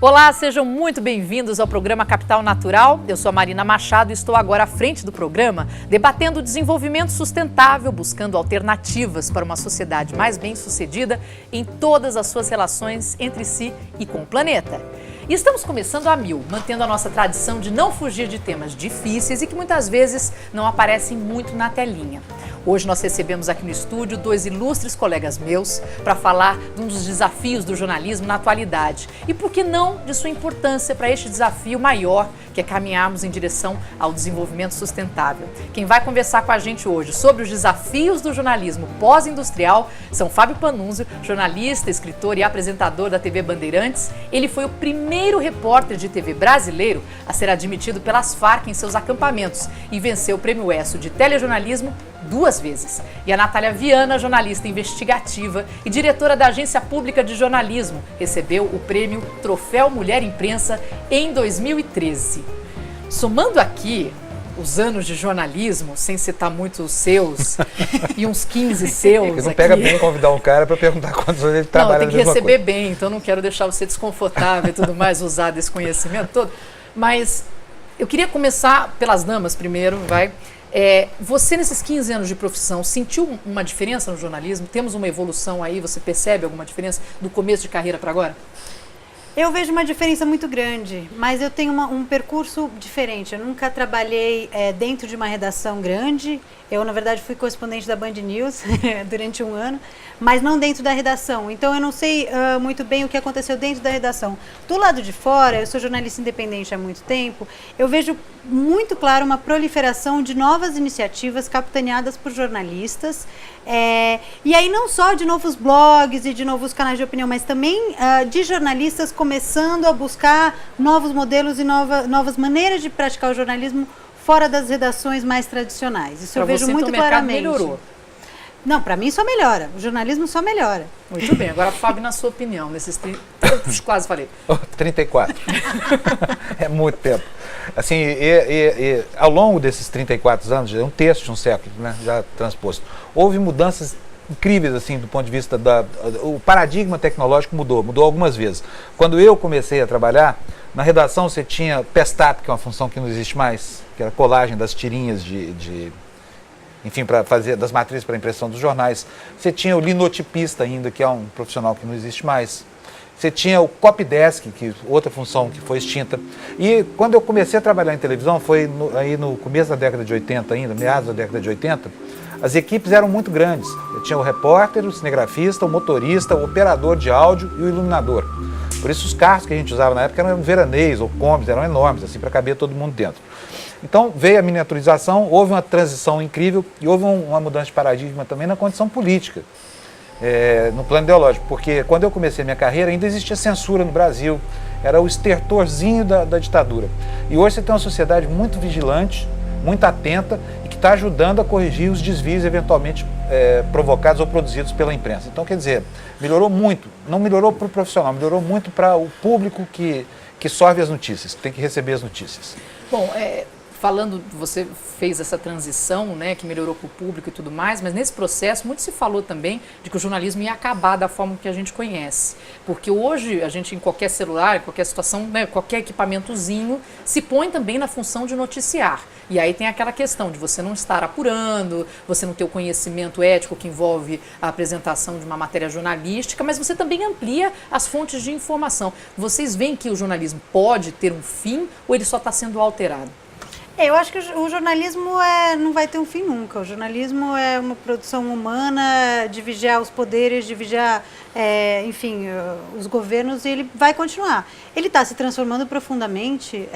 Olá, sejam muito bem-vindos ao programa Capital Natural. Eu sou a Marina Machado e estou agora à frente do programa, debatendo o desenvolvimento sustentável, buscando alternativas para uma sociedade mais bem-sucedida em todas as suas relações entre si e com o planeta. E estamos começando a mil, mantendo a nossa tradição de não fugir de temas difíceis e que muitas vezes não aparecem muito na telinha. Hoje nós recebemos aqui no estúdio dois ilustres colegas meus para falar de um dos desafios do jornalismo na atualidade e, por que não, de sua importância para este desafio maior, que é caminharmos em direção ao desenvolvimento sustentável. Quem vai conversar com a gente hoje sobre os desafios do jornalismo pós-industrial são Fábio Panunzio, jornalista, escritor e apresentador da TV Bandeirantes. Ele foi o primeiro repórter de TV brasileiro a ser admitido pelas Farc em seus acampamentos e venceu o Prêmio ESSO de telejornalismo 2 vezes. E a Natália Viana, jornalista investigativa e diretora da Agência Pública de Jornalismo, recebeu o prêmio Troféu Mulher Imprensa em 2013. Somando aqui os anos de jornalismo, sem citar muito os seus, e uns 15 seus Porque não aqui. pega bem convidar um cara para perguntar quantos anos ele trabalha. Não, tem que receber bem, então não quero deixar você desconfortável e tudo mais, usar desse conhecimento todo. Mas eu queria começar pelas damas primeiro, vai. Você, nesses 15 anos de profissão, sentiu uma diferença no jornalismo? Temos uma evolução aí? Você percebe alguma diferença do começo de carreira para agora? Eu vejo uma diferença muito grande, mas eu tenho um percurso diferente. Eu nunca trabalhei dentro de uma redação grande. Eu, na verdade, fui correspondente da Band News durante 1 ano, mas não dentro da redação. Então, eu não sei muito bem o que aconteceu dentro da redação. Do lado de fora, eu sou jornalista independente há muito tempo, eu vejo muito claro uma proliferação de novas iniciativas capitaneadas por jornalistas. E aí não só de novos blogs e de novos canais de opinião, mas também de jornalistas começando a buscar novos modelos e novas maneiras de praticar o jornalismo fora das redações mais tradicionais. Isso eu vejo muito claramente. Melhorou. Não, para mim só melhora. O jornalismo só melhora. Muito bem. Agora, Fábio, na sua opinião, nesses quase falei. 34. É muito tempo. Assim, ao longo desses 34 anos, é um terço de um século, né, já transposto, houve mudanças incríveis, assim, do ponto de vista o paradigma tecnológico mudou algumas vezes. Quando eu comecei a trabalhar, na redação você tinha Pestap, que é uma função que não existe mais, que era colagem das tirinhas enfim, para fazer das matrizes para impressão dos jornais. Você tinha o linotipista ainda, que é um profissional que não existe mais. Você tinha o copydesk, outra função que foi extinta. E quando eu comecei a trabalhar em televisão, foi aí no começo da década de 80 ainda, meados da década de 80, as equipes eram muito grandes. Eu tinha o repórter, o cinegrafista, o motorista, o operador de áudio e o iluminador. Por isso os carros que a gente usava na época eram veranês ou combis, eram enormes, assim, para caber todo mundo dentro. Então veio a miniaturização, houve uma transição incrível e houve uma mudança de paradigma também na condição política, no plano ideológico, porque quando eu comecei minha carreira ainda existia censura no Brasil, era o estertorzinho da ditadura. E hoje você tem uma sociedade muito vigilante, muito atenta e que está ajudando a corrigir os desvios eventualmente provocados ou produzidos pela imprensa. Então, quer dizer, melhorou muito, não melhorou para o profissional, melhorou muito para o público que sorve as notícias, que tem que receber as notícias. Bom, falando, você fez essa transição, né, que melhorou para o público e tudo mais, mas nesse processo muito se falou também de que o jornalismo ia acabar da forma que a gente conhece. Porque hoje a gente, em qualquer celular, em qualquer situação, né, qualquer equipamentozinho, se põe também na função de noticiar. E aí tem aquela questão de você não estar apurando, você não ter o conhecimento ético que envolve a apresentação de uma matéria jornalística, mas você também amplia as fontes de informação. Vocês veem que o jornalismo pode ter um fim ou ele só está sendo alterado? Eu acho que o jornalismo não vai ter um fim nunca. O jornalismo é uma produção humana de vigiar os poderes, de vigiar, enfim, os governos, e ele vai continuar. Ele está se transformando profundamente,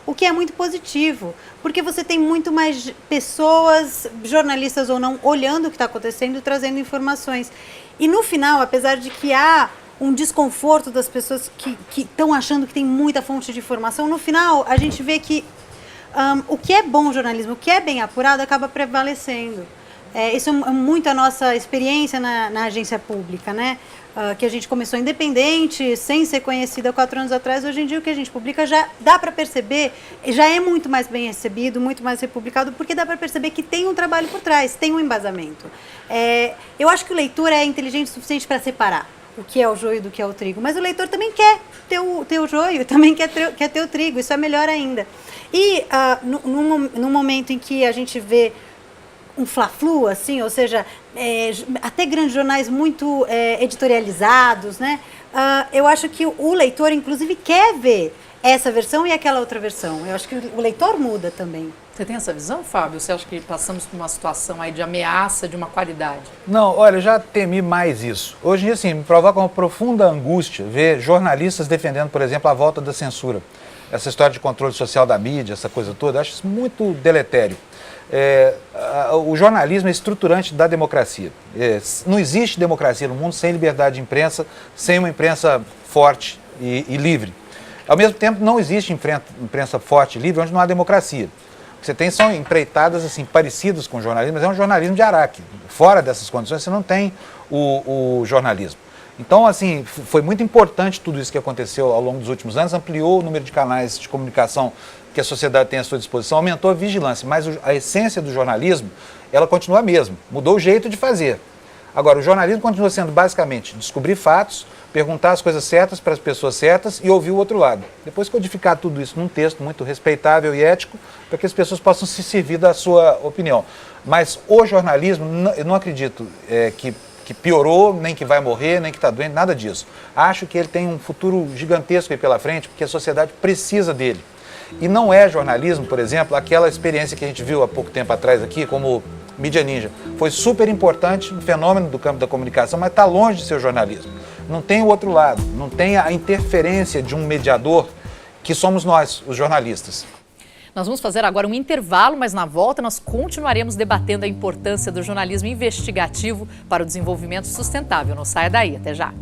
o que é muito positivo, porque você tem muito mais pessoas, jornalistas ou não, olhando o que está acontecendo e trazendo informações. E no final, apesar de que há um desconforto das pessoas que estão achando que tem muita fonte de informação, no final a gente vê que o que é bom jornalismo, o que é bem apurado, acaba prevalecendo. Isso é muito a nossa experiência na agência pública, né? Que a gente começou independente, sem ser conhecida 4 anos atrás. Hoje em dia o que a gente publica já dá para perceber, já é muito mais bem recebido, muito mais republicado, porque dá para perceber que tem um trabalho por trás, tem um embasamento. Eu acho que o leitor é inteligente o suficiente para separar o que é o joio do que é o trigo, mas o leitor também quer ter o joio, também quer ter o trigo, isso é melhor ainda. E no momento em que a gente vê um fla-flu, assim, ou seja, até grandes jornais muito editorializados, né? Eu acho que o leitor, inclusive, quer ver essa versão e aquela outra versão. Eu acho que o leitor muda também. Você tem essa visão, Fábio? Você acha que passamos por uma situação aí de ameaça de uma qualidade? Não, olha, eu já temi mais isso. Hoje em dia, assim, me provoca uma profunda angústia ver jornalistas defendendo, por exemplo, a volta da censura. Essa história de controle social da mídia, essa coisa toda, eu acho isso muito deletério. O jornalismo é estruturante da democracia. Não existe democracia no mundo sem liberdade de imprensa, sem uma imprensa forte e livre. Ao mesmo tempo, não existe imprensa forte e livre onde não há democracia. O que você tem são empreitadas assim, parecidas com o jornalismo, mas é um jornalismo de araque. Fora dessas condições, você não tem o jornalismo. Então, assim, foi muito importante tudo isso que aconteceu ao longo dos últimos anos, ampliou o número de canais de comunicação que a sociedade tem à sua disposição, aumentou a vigilância, mas a essência do jornalismo, ela continua a mesma, mudou o jeito de fazer. Agora, o jornalismo continua sendo basicamente descobrir fatos, perguntar as coisas certas para as pessoas certas e ouvir o outro lado. Depois codificar tudo isso num texto muito respeitável e ético, para que as pessoas possam se servir da sua opinião. Mas o jornalismo, eu não acredito que piorou, nem que vai morrer, nem que está doente, nada disso. Acho que ele tem um futuro gigantesco aí pela frente, porque a sociedade precisa dele. E não é jornalismo, por exemplo, aquela experiência que a gente viu há pouco tempo atrás aqui, como Mídia Ninja. Foi super importante, um fenômeno do campo da comunicação, mas está longe de ser o jornalismo. Não tem o outro lado, não tem a interferência de um mediador que somos nós, os jornalistas. Nós vamos fazer agora um intervalo, mas na volta nós continuaremos debatendo a importância do jornalismo investigativo para o desenvolvimento sustentável. Não saia daí, até já.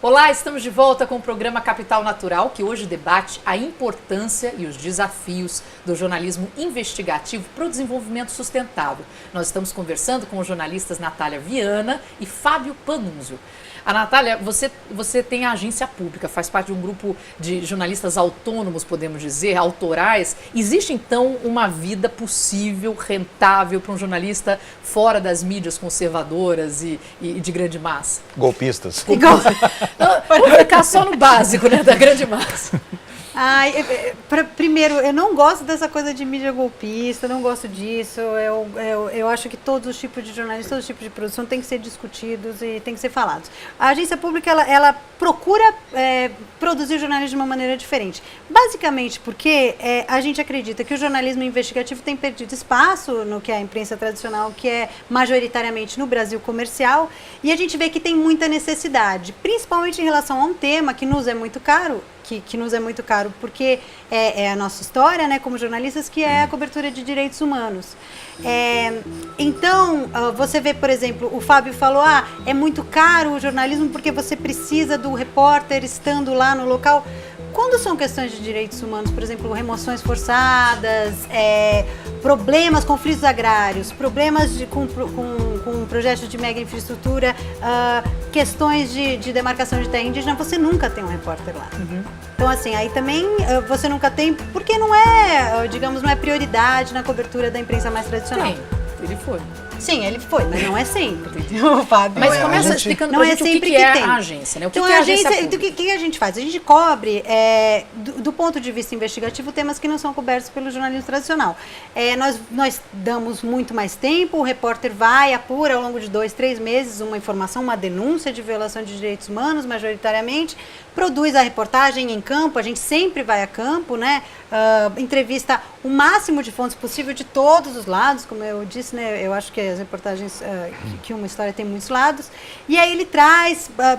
Olá, estamos de volta com o programa Capital Natural, que hoje debate a importância e os desafios do jornalismo investigativo para o desenvolvimento sustentável. Nós estamos conversando com os jornalistas Natália Viana e Fábio Panunzio. A Natália, você tem a agência pública, faz parte de um grupo de jornalistas autônomos, podemos dizer, autorais. Existe, então, uma vida possível, rentável para um jornalista fora das mídias conservadoras e de grande massa? Golpistas. Vamos ficar só no básico, né, da grande massa. Primeiro, eu não gosto dessa coisa de mídia golpista, não gosto disso. Eu acho que todos os tipos de jornalismo, todos os tipos de produção têm que ser discutidos e têm que ser falados. A agência pública, ela procura produzir jornalismo de uma maneira diferente. Basicamente porque a gente acredita que o jornalismo investigativo tem perdido espaço no que é a imprensa tradicional, que é majoritariamente no Brasil comercial, e a gente vê que tem muita necessidade, principalmente em relação a um tema que nos é muito caro, que nos é muito caro, porque é a nossa história, né, como jornalistas, que é a cobertura de direitos humanos. Então, você vê, por exemplo, o Fábio falou, é muito caro o jornalismo porque você precisa do repórter estando lá no local. Quando são questões de direitos humanos, por exemplo, remoções forçadas, problemas, conflitos agrários, problemas com projetos de mega infraestrutura, questões de demarcação de terra indígena, você nunca tem um repórter lá. Uhum. Então, assim, aí também você nunca tem, porque não é, digamos, não é prioridade na cobertura da imprensa mais tradicional. Tem, ele foi. Sim, ele foi, mas não é sempre, entendeu, Fábio? Mas começa explicando pra gente o que é a agência, né? O que é a agência pública? O que a gente faz? A gente cobre, do ponto de vista investigativo, temas que não são cobertos pelo jornalismo tradicional. Nós damos muito mais tempo, o repórter vai, apura ao longo de 2, 3 meses uma informação, uma denúncia de violação de direitos humanos, majoritariamente, produz a reportagem em campo, a gente sempre vai a campo, né? Entrevista o máximo de fontes possível de todos os lados, como eu disse, né? Eu acho que as reportagens, que uma história tem muitos lados, e aí ele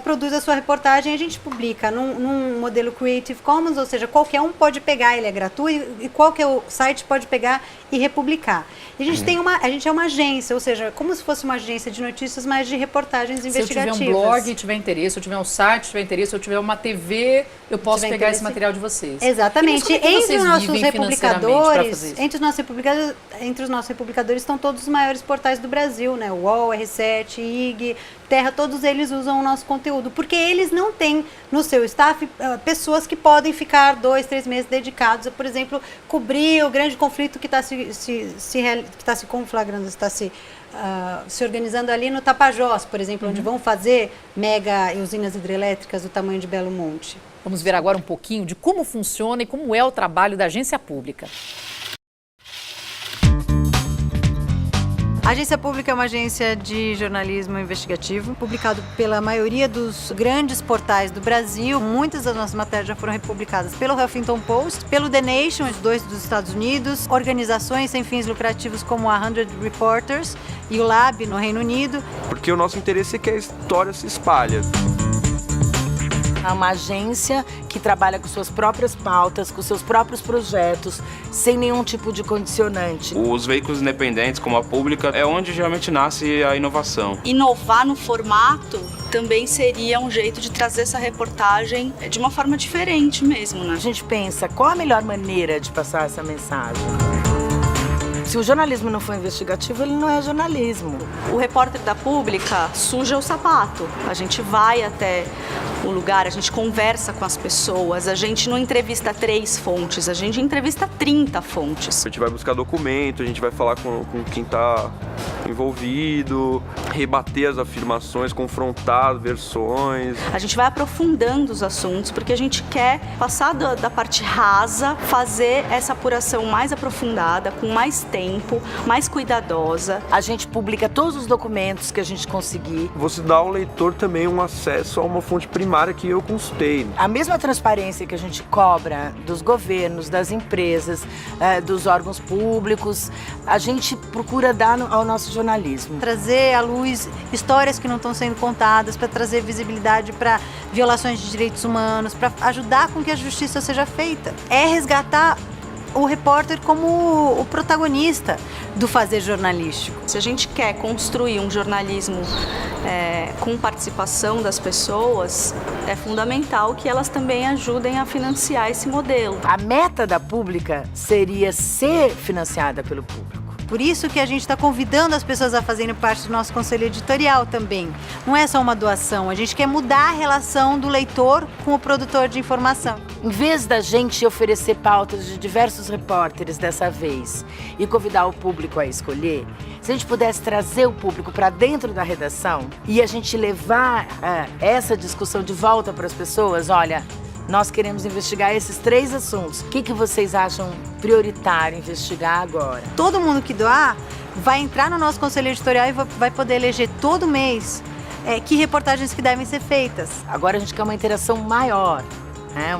produz a sua reportagem e a gente publica num modelo Creative Commons, ou seja, qualquer um pode pegar, ele é gratuito, e qualquer site pode pegar e republicar. E a gente a gente é uma agência, ou seja, como se fosse uma agência de notícias, mas de reportagens investigativas. Se eu tiver um blog e tiver interesse, se eu tiver um site, tiver interesse, se eu tiver uma TV, eu posso pegar esse material de vocês. Exatamente. Entre os nossos republicadores, entre os nossos republicadores estão todos os maiores portais do Brasil, né? O UOL, R7, IG, terra, todos eles usam o nosso conteúdo, porque eles não têm no seu staff pessoas que podem ficar 2, 3 meses dedicados a, por exemplo, cobrir o grande conflito que está se conflagrando, está se organizando ali no Tapajós, por exemplo, onde vão fazer mega usinas hidrelétricas do tamanho de Belo Monte. Vamos ver agora um pouquinho de como funciona e como é o trabalho da agência pública. A Agência Pública é uma agência de jornalismo investigativo, publicado pela maioria dos grandes portais do Brasil. Muitas das nossas matérias já foram republicadas pelo Huffington Post, pelo The Nation, os 2 dos Estados Unidos, organizações sem fins lucrativos como a 100 Reporters e o Lab no Reino Unido. Porque o nosso interesse é que a história se espalhe. É uma agência que trabalha com suas próprias pautas, com seus próprios projetos, sem nenhum tipo de condicionante. Os veículos independentes, como a Pública, é onde geralmente nasce a inovação. Inovar no formato também seria um jeito de trazer essa reportagem de uma forma diferente mesmo, né? A gente pensa, qual a melhor maneira de passar essa mensagem? Se o jornalismo não for investigativo, ele não é jornalismo. O repórter da Pública suja o sapato. A gente vai até o lugar, a gente conversa com as pessoas, a gente não entrevista 3 fontes, a gente entrevista 30 fontes. A gente vai buscar documento, a gente vai falar com quem está envolvido, rebater as afirmações, confrontar versões. A gente vai aprofundando os assuntos porque a gente quer passar da parte rasa, fazer essa apuração mais aprofundada, com mais tempo, mais cuidadosa. A gente publica todos os documentos que a gente conseguir. Você dá ao leitor também um acesso a uma fonte primária que eu consultei. A mesma transparência que a gente cobra dos governos, das empresas, dos órgãos públicos, a gente procura dar ao nosso jornalismo. Trazer à luz histórias que não estão sendo contadas, para trazer visibilidade para violações de direitos humanos, para ajudar com que a justiça seja feita. É resgatar o repórter como o protagonista do fazer jornalístico. Se a gente quer construir um jornalismo com participação das pessoas, é fundamental que elas também ajudem a financiar esse modelo. A meta da Pública seria ser financiada pelo público. Por isso que a gente está convidando as pessoas a fazerem parte do nosso conselho editorial também. Não é só uma doação, a gente quer mudar a relação do leitor com o produtor de informação. Em vez da gente oferecer pautas de diversos repórteres dessa vez e convidar o público a escolher, se a gente pudesse trazer o público para dentro da redação e a gente levar essa discussão de volta para as pessoas, olha, nós queremos investigar esses 3 assuntos. O que vocês acham prioritário investigar agora? Todo mundo que doar vai entrar no nosso conselho editorial e vai poder eleger todo mês que reportagens que devem ser feitas. Agora a gente quer uma interação maior, né?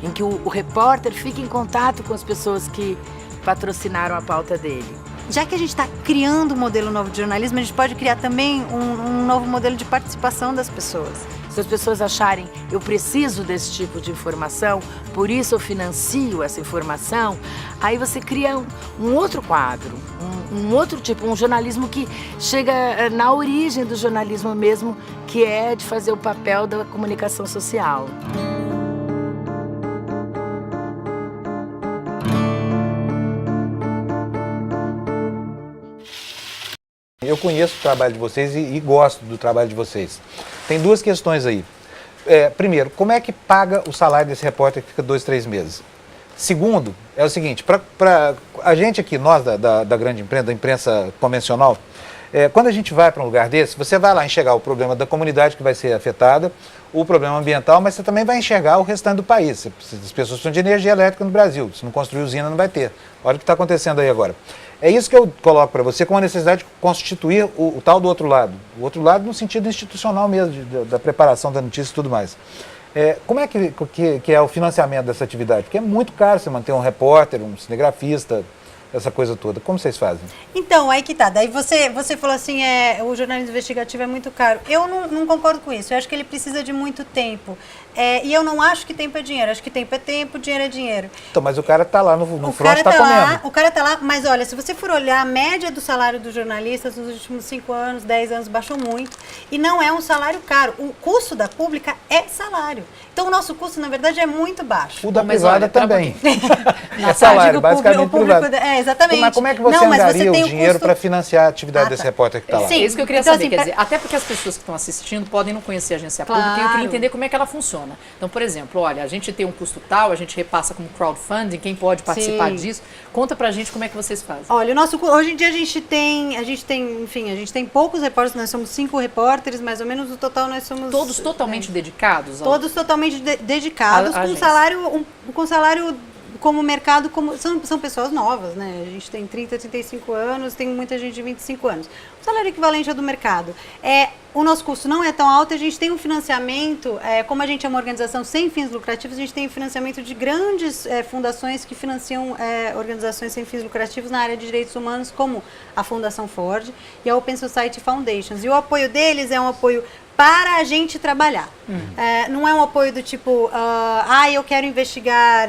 Em que o repórter fique em contato com as pessoas que patrocinaram a pauta dele. Já que a gente está criando um modelo novo de jornalismo, a gente pode criar também um novo modelo de participação das pessoas. Se as pessoas acharem, eu preciso desse tipo de informação, por isso eu financio essa informação, aí você cria um outro quadro, um outro tipo, um jornalismo que chega na origem do jornalismo mesmo, que é de fazer o papel da comunicação social. Eu conheço o trabalho de vocês e gosto do trabalho de vocês. Tem 2 questões aí. Primeiro, como é que paga o salário desse repórter que fica 2, 3 meses? Segundo, é o seguinte, para a gente aqui, nós da grande imprensa, da imprensa convencional, quando a gente vai para um lugar desse, você vai lá enxergar o problema da comunidade que vai ser afetada, o problema ambiental, mas você também vai enxergar o restante do país. As pessoas precisam de energia elétrica no Brasil, se não construir usina não vai ter. Olha o que está acontecendo aí agora. É isso que eu coloco para você como a necessidade de constituir o tal do outro lado. O outro lado no sentido institucional mesmo, da preparação da notícia e tudo mais. Como é que é o financiamento dessa atividade? Porque é muito caro você manter um repórter, um cinegrafista, essa coisa toda. Como vocês fazem? Então, aí que tá. Daí você falou assim, o jornalismo investigativo é muito caro. Eu não concordo com isso. Eu acho que ele precisa de muito tempo. e eu não acho que tempo é dinheiro. Acho que tempo é tempo, dinheiro é dinheiro. Então, mas o cara tá lá no front, tá comendo. O cara tá lá, mas olha, se você for olhar a média do salário dos jornalistas nos últimos 5 anos, 10 anos, baixou muito. E não é um salário caro. O custo da pública é salário. Então, o nosso custo, na verdade, é muito baixo. O da Mas privada olha, também. Não, É salário, digo basicamente privado. Exatamente. Mas como é que você Não, mas angaria tem o dinheiro custo- para financiar a atividade desse tá. repórter que está lá? Sim. É isso que eu queria Então, saber, assim, quer dizer, até porque as pessoas que estão assistindo podem não conhecer a agência pública e eu Claro. queria entender como é que ela funciona. Então, por exemplo, olha, a gente tem um custo tal, a gente repassa como crowdfunding, quem pode participar Sim. disso. Conta pra gente como é que vocês fazem. Olha, hoje em dia a gente tem poucos repórteres, nós somos 5 repórteres, mais ou menos, no total nós somos... Todos totalmente dedicados? Todos totalmente dedicados, A com salário como mercado, são pessoas novas, né? A gente tem 30, 35 anos, tem muita gente de 25 anos. O salário equivalente ao do mercado. O nosso custo não é tão alto, a gente tem um financiamento, como a gente é uma organização sem fins lucrativos, a gente tem um financiamento de grandes fundações que financiam organizações sem fins lucrativos na área de direitos humanos, como a Fundação Ford e a Open Society Foundations. E o apoio deles é um apoio para a gente trabalhar. Não é um apoio do tipo, eu quero investigar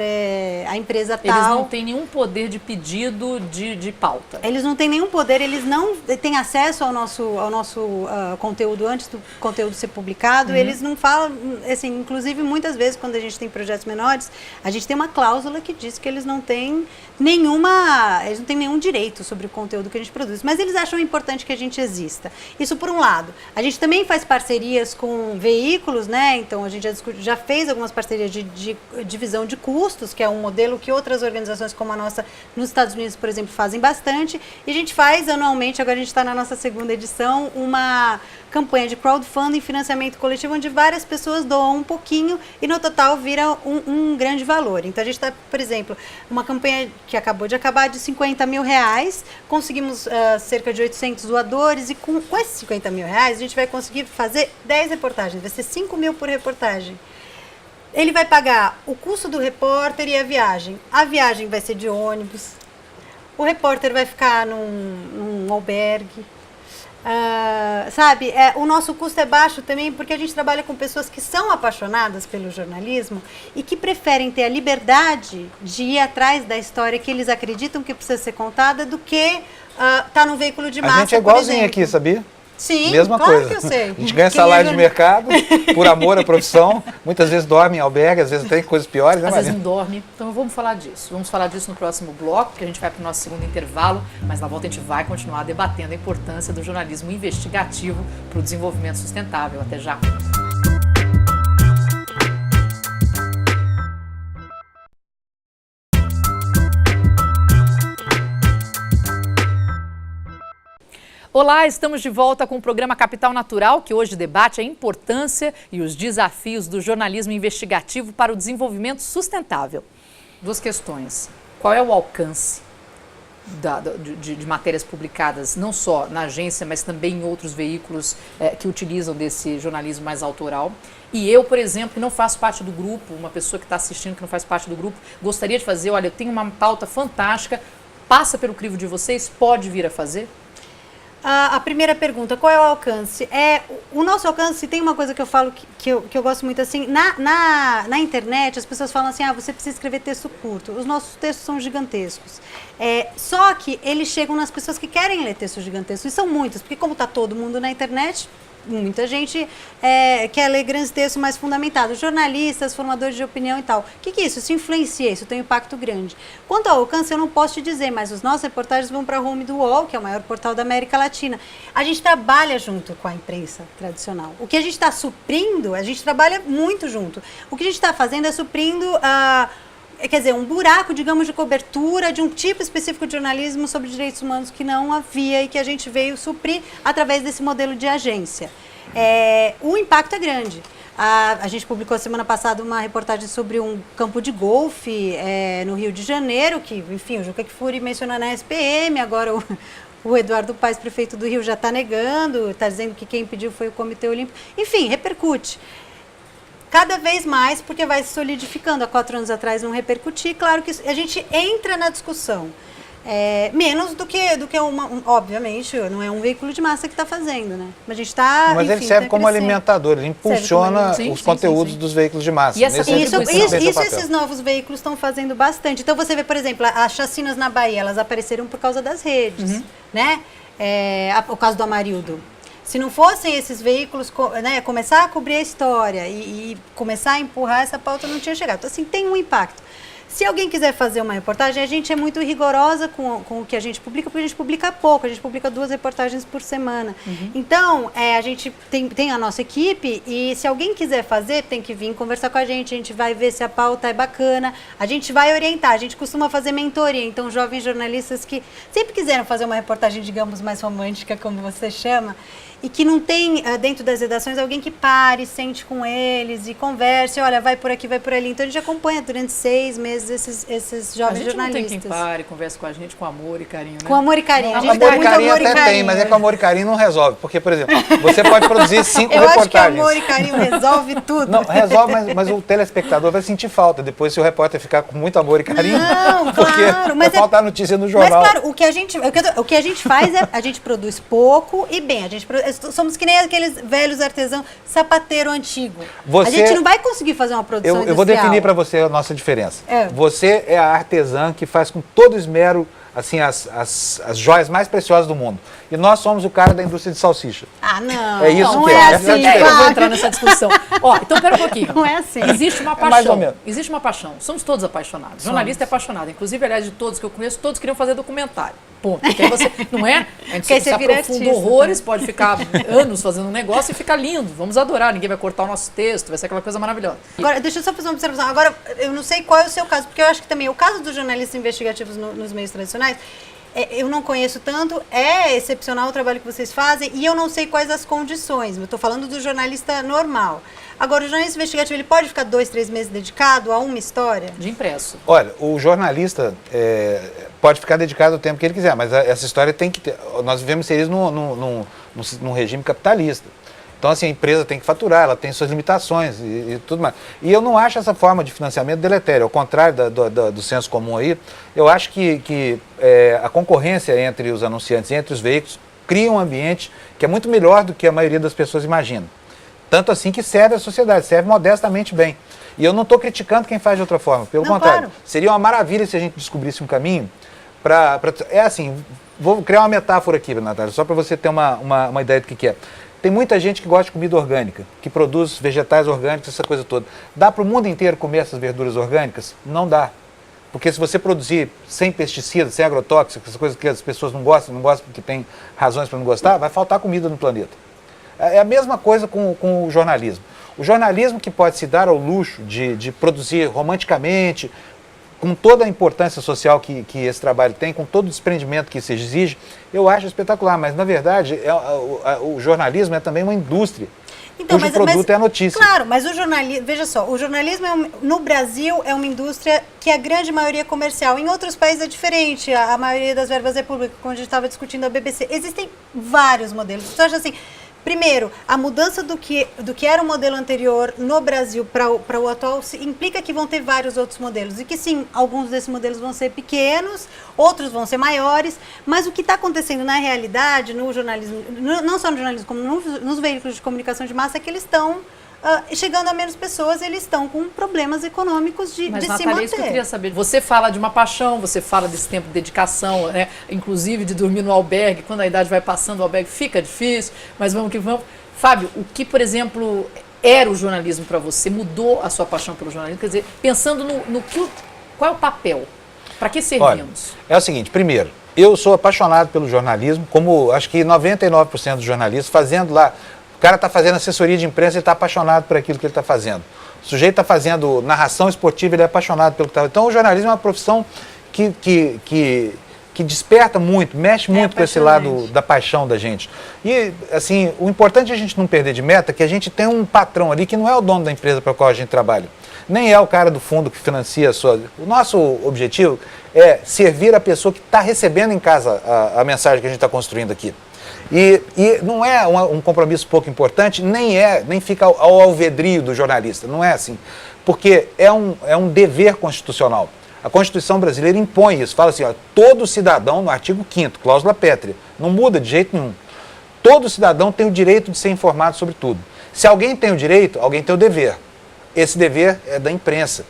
a empresa tal. Eles não têm nenhum poder de pedido de pauta. Eles não têm nenhum poder, eles não têm acesso ao nosso conteúdo antes do conteúdo ser publicado. Eles não falam, assim, inclusive muitas vezes quando a gente tem projetos menores, a gente tem uma cláusula que diz que eles não têm nenhum direito sobre o conteúdo que a gente produz, mas eles acham importante que a gente exista. Isso por um lado. A gente também faz parcerias com veículos, né? Então a gente já fez algumas parcerias de divisão de custos, que é um modelo que outras organizações como a nossa nos Estados Unidos, por exemplo, fazem bastante. E a gente faz anualmente, agora a gente está na nossa 2ª edição, uma campanha de crowdfunding, financiamento coletivo, onde várias pessoas doam um pouquinho e no total vira um grande valor. Então a gente está, por exemplo, uma campanha que acabou de acabar de R$50 mil, conseguimos cerca de 800 doadores e com esses R$50 mil a gente vai conseguir fazer 10 reportagens, vai ser 5 mil por reportagem. Ele vai pagar o custo do repórter e a viagem vai ser de ônibus, o repórter vai ficar num albergue. O nosso custo é baixo também porque a gente trabalha com pessoas que são apaixonadas pelo jornalismo e que preferem ter a liberdade de ir atrás da história que eles acreditam que precisa ser contada do que estar num veículo de massa. A gente é igualzinho aqui, sabia? Sim, mesma claro coisa. Que eu sei. A gente ganha salário de mercado, por amor à profissão, muitas vezes dorme em albergue, às vezes tem coisas piores, né, Às vezes Marina? não dorme. Então vamos falar disso. Vamos falar disso no próximo bloco, porque a gente vai para o nosso segundo intervalo, mas na volta a gente vai continuar debatendo a importância do jornalismo investigativo para o desenvolvimento sustentável. Até já. Olá, estamos de volta com o programa Capital Natural, que hoje debate a importância e os desafios do jornalismo investigativo para o desenvolvimento sustentável. 2 questões. Qual é o alcance de matérias publicadas, não só na agência, mas também em outros veículos que utilizam desse jornalismo mais autoral? E eu, por exemplo, que não faço parte do grupo, uma pessoa que está assistindo que não faz parte do grupo, gostaria de fazer, olha, eu tenho uma pauta fantástica, passa pelo crivo de vocês, pode vir a fazer? A primeira pergunta, qual é o alcance? O nosso alcance, tem uma coisa que eu falo que eu gosto muito assim, na internet as pessoas falam assim, você precisa escrever texto curto, os nossos textos são gigantescos. Só que eles chegam nas pessoas que querem ler textos gigantescos, e são muitos, porque como está todo mundo na internet, muita gente quer ler grandes textos mais fundamentados, jornalistas, formadores de opinião e tal. O que é isso? Isso influencia, isso tem um impacto grande. Quanto ao alcance, eu não posso te dizer, mas os nossos reportagens vão para a home do UOL, que é o maior portal da América Latina. A gente trabalha junto com a imprensa tradicional. O que a gente está suprindo, a gente trabalha muito junto. O que a gente está fazendo é suprindo um buraco, digamos, de cobertura de um tipo específico de jornalismo sobre direitos humanos que não havia e que a gente veio suprir através desse modelo de agência. O impacto é grande. A gente publicou semana passada uma reportagem sobre um campo de golfe no Rio de Janeiro, que, enfim, o Juca Kfouri menciona na SPM, agora o Eduardo Paes, prefeito do Rio, já está negando, está dizendo que quem pediu foi o Comitê Olímpico. Enfim, repercute. Cada vez mais, porque vai se solidificando. Há 4 anos atrás não repercutia. Claro que a gente entra na discussão. Menos do que obviamente, não é um veículo de massa que está fazendo, né? Mas a gente está. Mas ele serve como alimentador, ele impulsiona os conteúdos dos veículos de massa. E essa Isso esses novos veículos estão fazendo bastante. Então você vê, por exemplo, as chacinas na Bahia, elas apareceram por causa das redes, né? O caso do Amarildo. Se não fossem esses veículos, né, começar a cobrir a história e começar a empurrar essa pauta, não tinha chegado. Então, assim, tem um impacto. Se alguém quiser fazer uma reportagem, a gente é muito rigorosa com o que a gente publica, porque a gente publica pouco, a gente publica 2 reportagens por semana. Então, a gente tem a nossa equipe e se alguém quiser fazer, tem que vir conversar com a gente vai ver se a pauta é bacana, a gente vai orientar, a gente costuma fazer mentoria, então jovens jornalistas que sempre quiseram fazer uma reportagem, digamos, mais romântica, como você chama, e que não tem dentro das redações alguém que pare, sente com eles e converse, olha, vai por aqui, vai por ali. Então a gente acompanha durante 6 meses esses jovens jornalistas. A gente não tem quem pare, converse com a gente com amor e carinho, né? Com amor e carinho. Amor e carinho até tem, mas é que amor e carinho não resolve. Porque, por exemplo, você pode produzir 5 Eu reportagens. acho que amor e carinho resolve tudo. Não, resolve, mas o telespectador vai sentir falta depois se o repórter ficar com muito amor e carinho. Não, porque claro. Mas vai faltar notícia no jornal. Mas, claro, o que a gente faz é a gente produz pouco e bem. Somos que nem aqueles velhos artesãos, sapateiro antigo. A gente não vai conseguir fazer uma produção Eu vou definir para você a nossa diferença. Você é a artesã que faz com todo esmero assim, as joias mais preciosas do mundo. E nós somos o cara da indústria de salsicha. Ah, não. É isso não que é essa assim. Eu vou entrar nessa discussão. Ó, então pera um pouquinho. Não é assim. Existe uma paixão. mais ou menos. Existe uma paixão. Somos todos apaixonados. Jornalista é apaixonado. Inclusive, aliás, de todos que eu conheço, todos queriam fazer documentário. Ponto. Porque aí você, não é? A gente se aprofunda horrores, pode ficar anos fazendo um negócio e fica lindo. Vamos adorar. Ninguém vai cortar o nosso texto, vai ser aquela coisa maravilhosa. Agora, deixa eu só fazer uma observação. Agora, eu não sei qual é o seu caso, porque eu acho que também o caso dos jornalistas investigativos nos meios tradicionais, eu não conheço tanto, é excepcional o trabalho que vocês fazem e eu não sei quais as condições. Eu estou falando do jornalista normal. Agora, o jornalista investigativo, ele pode ficar 2, 3 meses dedicado a uma história? De impresso. Olha, o jornalista pode ficar dedicado ao tempo que ele quiser, mas essa história tem que ter. Nós vivemos inseridos num regime capitalista. Então, assim, a empresa tem que faturar, ela tem suas limitações e tudo mais. E eu não acho essa forma de financiamento deletéria. Ao contrário do senso comum aí, eu acho que a concorrência entre os anunciantes e entre os veículos cria um ambiente que é muito melhor do que a maioria das pessoas imagina. Tanto assim que serve à sociedade, serve modestamente bem. E eu não estou criticando quem faz de outra forma, pelo contrário. Claro. Seria uma maravilha se a gente descobrisse um caminho para... É assim, vou criar uma metáfora aqui, Natália, só para você ter uma ideia do que é. Tem muita gente que gosta de comida orgânica, que produz vegetais orgânicos, essa coisa toda. Dá para o mundo inteiro comer essas verduras orgânicas? Não dá. Porque se você produzir sem pesticidas, sem agrotóxicos, essas coisas que as pessoas não gostam porque tem razões para não gostar, vai faltar comida no planeta. É a mesma coisa com o jornalismo. O jornalismo que pode se dar ao luxo de produzir romanticamente, com toda a importância social que esse trabalho tem, com todo o desprendimento que isso exige, eu acho espetacular. Mas, na verdade, o jornalismo é também uma indústria, cujo produto é a notícia. Claro, mas o jornalismo, veja só, o jornalismo no Brasil é uma indústria que a grande maioria é comercial. Em outros países é diferente, a maioria das verbas é pública, como a gente estava discutindo a BBC. Existem vários modelos. Você acha assim... Primeiro, a mudança do que era o modelo anterior no Brasil para o atual implica que vão ter vários outros modelos. E que sim, alguns desses modelos vão ser pequenos, outros vão ser maiores, mas o que está acontecendo na realidade, no jornalismo, não só no jornalismo, como nos veículos de comunicação de massa, é que eles estão chegando a menos pessoas, eles estão com problemas econômicos de Natália, se manter. É isso que eu queria saber. Você fala de uma paixão, você fala desse tempo de dedicação, né? Inclusive de dormir no albergue, quando a idade vai passando, o albergue fica difícil, mas vamos que vamos. Fábio, o que, por exemplo, era o jornalismo para você? Mudou a sua paixão pelo jornalismo? Quer dizer, pensando qual é o papel? Para que servimos? Olha, é o seguinte, primeiro, eu sou apaixonado pelo jornalismo, como acho que 99% dos jornalistas, fazendo lá. O cara está fazendo assessoria de imprensa, ele está apaixonado por aquilo que ele está fazendo. O sujeito está fazendo narração esportiva, ele é apaixonado pelo que está. Então, o jornalismo é uma profissão que desperta muito, mexe muito com esse lado da paixão da gente. E, assim, o importante é a gente não perder de meta que a gente tem um patrão ali que não é o dono da empresa para a qual a gente trabalha. Nem é o cara do fundo que financia a sua... O nosso objetivo é servir a pessoa que está recebendo em casa a mensagem que a gente está construindo aqui. E não é um compromisso pouco importante, nem fica ao alvedrio do jornalista, não é assim. Porque é um dever constitucional. A Constituição brasileira impõe isso, fala assim, ó, todo cidadão, no artigo 5º, cláusula pétrea, não muda de jeito nenhum. Todo cidadão tem o direito de ser informado sobre tudo. Se alguém tem o direito, alguém tem o dever. Esse dever é da imprensa.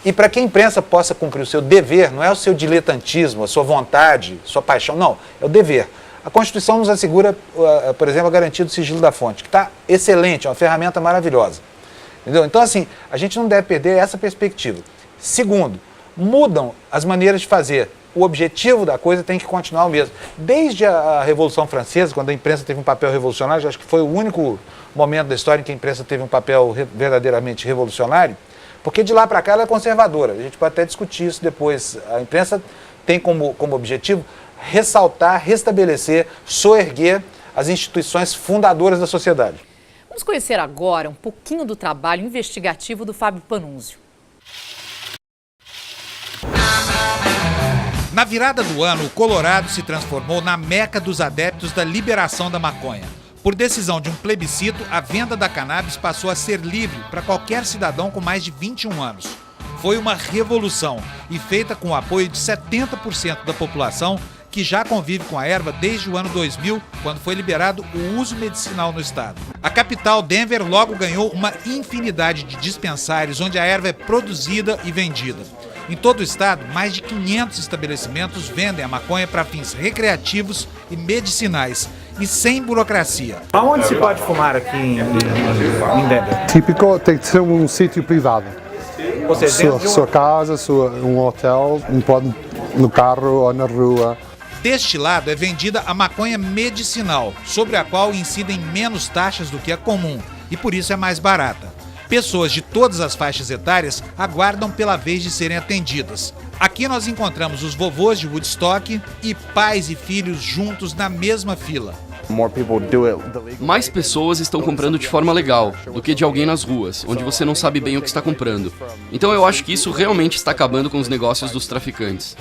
E para que a imprensa possa cumprir o seu dever, não é o seu diletantismo, a sua vontade, a sua paixão, não, é o dever. A Constituição nos assegura, por exemplo, a garantia do sigilo da fonte, que está excelente, é uma ferramenta maravilhosa. Entendeu? Então, assim, a gente não deve perder essa perspectiva. Segundo, mudam as maneiras de fazer. O objetivo da coisa tem que continuar o mesmo. Desde a Revolução Francesa, quando a imprensa teve um papel revolucionário, acho que foi o único momento da história em que a imprensa teve um papel verdadeiramente revolucionário, porque de lá para cá ela é conservadora. A gente pode até discutir isso depois. A imprensa tem como objetivo ressaltar, restabelecer, soerguer as instituições fundadoras da sociedade. Vamos conhecer agora um pouquinho do trabalho investigativo do Fábio Panunzio. Na virada do ano, o Colorado se transformou na meca dos adeptos da liberação da maconha. Por decisão de um plebiscito, a venda da cannabis passou a ser livre para qualquer cidadão com mais de 21 anos. Foi uma revolução e feita com o apoio de 70% da população que já convive com a erva desde o ano 2000, quando foi liberado o uso medicinal no estado. A capital, Denver, logo ganhou uma infinidade de dispensários onde a erva é produzida e vendida. Em todo o estado, mais de 500 estabelecimentos vendem a maconha para fins recreativos e medicinais e sem burocracia. Aonde se pode fumar aqui em Denver? Típico tem que ser um sítio privado. Ou seja, Sua casa, um hotel, não pode no carro ou na rua. Deste lado é vendida a maconha medicinal, sobre a qual incidem menos taxas do que a comum e por isso é mais barata. Pessoas de todas as faixas etárias aguardam pela vez de serem atendidas. Aqui nós encontramos os vovôs de Woodstock e pais e filhos juntos na mesma fila. Mais pessoas estão comprando de forma legal do que de alguém nas ruas, onde você não sabe bem o que está comprando. Então eu acho que isso realmente está acabando com os negócios dos traficantes.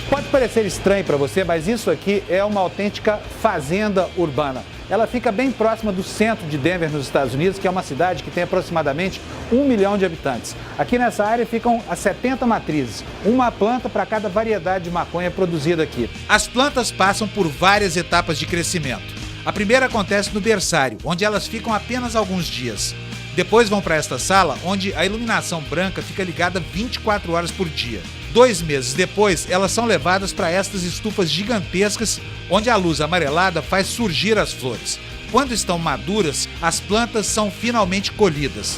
Pode parecer estranho para você, mas isso aqui é uma autêntica fazenda urbana. Ela fica bem próxima do centro de Denver, nos Estados Unidos, que é uma cidade que tem aproximadamente 1 milhão de habitantes. Aqui nessa área ficam as 70 matrizes, uma planta para cada variedade de maconha produzida aqui. As plantas passam por várias etapas de crescimento. A primeira acontece no berçário, onde elas ficam apenas alguns dias. Depois vão para esta sala, onde a iluminação branca fica ligada 24 horas por dia. 2 meses depois, elas são levadas para estas estufas gigantescas, onde a luz amarelada faz surgir as flores. Quando estão maduras, as plantas são finalmente colhidas.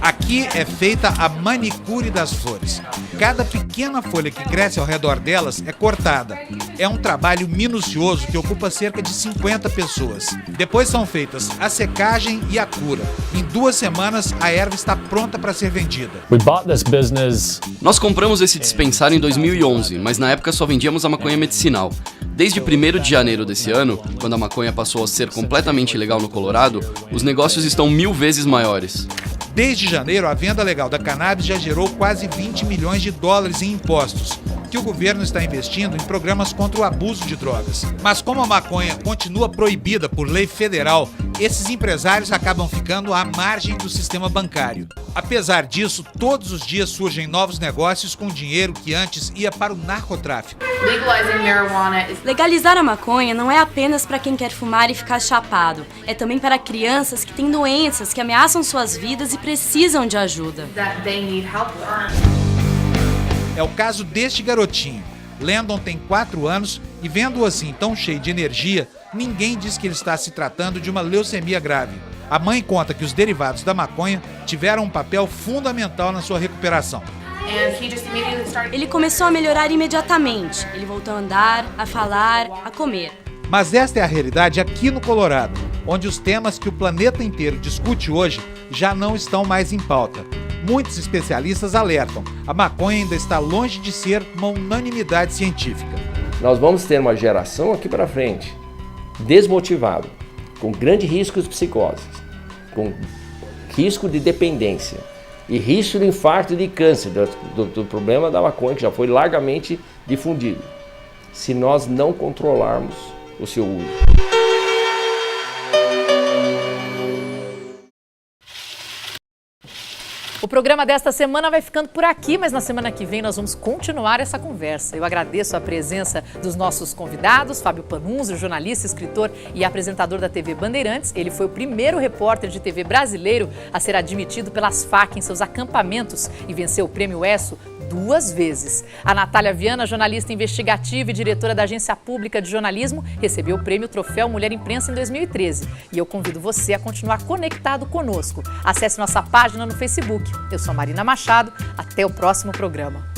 Aqui é feita a manicure das flores. Cada pequena folha que cresce ao redor delas é cortada. É um trabalho minucioso que ocupa cerca de 50 pessoas. Depois são feitas a secagem e a cura. Em 2 semanas, a erva está pronta para ser vendida. Nós compramos esse dispensário em 2011, mas na época só vendíamos a maconha medicinal. Desde 1º de janeiro desse ano, quando a maconha passou a ser completamente legal no Colorado, os negócios estão 1000 vezes maiores. Desde janeiro, a venda legal da cannabis já gerou quase 20 milhões de dólares em impostos, que o governo está investindo em programas contra o abuso de drogas. Mas como a maconha continua proibida por lei federal, esses empresários acabam ficando à margem do sistema bancário. Apesar disso, todos os dias surgem novos negócios com dinheiro que antes ia para o narcotráfico. Legalizar a maconha não é apenas para quem quer fumar e ficar chapado. É também para crianças que têm doenças que ameaçam suas vidas e precisam de ajuda. É o caso deste garotinho. Landon tem 4 anos e, vendo-o assim tão cheio de energia, ninguém diz que ele está se tratando de uma leucemia grave. A mãe conta que os derivados da maconha tiveram um papel fundamental na sua recuperação. Ele começou a melhorar imediatamente. Ele voltou a andar, a falar, a comer. Mas esta é a realidade aqui no Colorado, onde os temas que o planeta inteiro discute hoje já não estão mais em pauta. Muitos especialistas alertam, a maconha ainda está longe de ser uma unanimidade científica. Nós vamos ter uma geração aqui para frente desmotivada, com grandes riscos de psicose, com risco de dependência e risco de infarto e de câncer, do problema da maconha que já foi largamente difundido, se nós não controlarmos o seu uso. O programa desta semana vai ficando por aqui, mas na semana que vem nós vamos continuar essa conversa. Eu agradeço a presença dos nossos convidados, Fábio Panunzio, jornalista, escritor e apresentador da TV Bandeirantes. Ele foi o primeiro repórter de TV brasileiro a ser admitido pelas FAC em seus acampamentos e venceu o Prêmio ESSO 2 vezes. A Natália Viana, jornalista investigativa e diretora da Agência Pública de Jornalismo, recebeu o prêmio Troféu Mulher Imprensa em 2013. E eu convido você a continuar conectado conosco. Acesse nossa página no Facebook. Eu sou a Marina Machado. Até o próximo programa.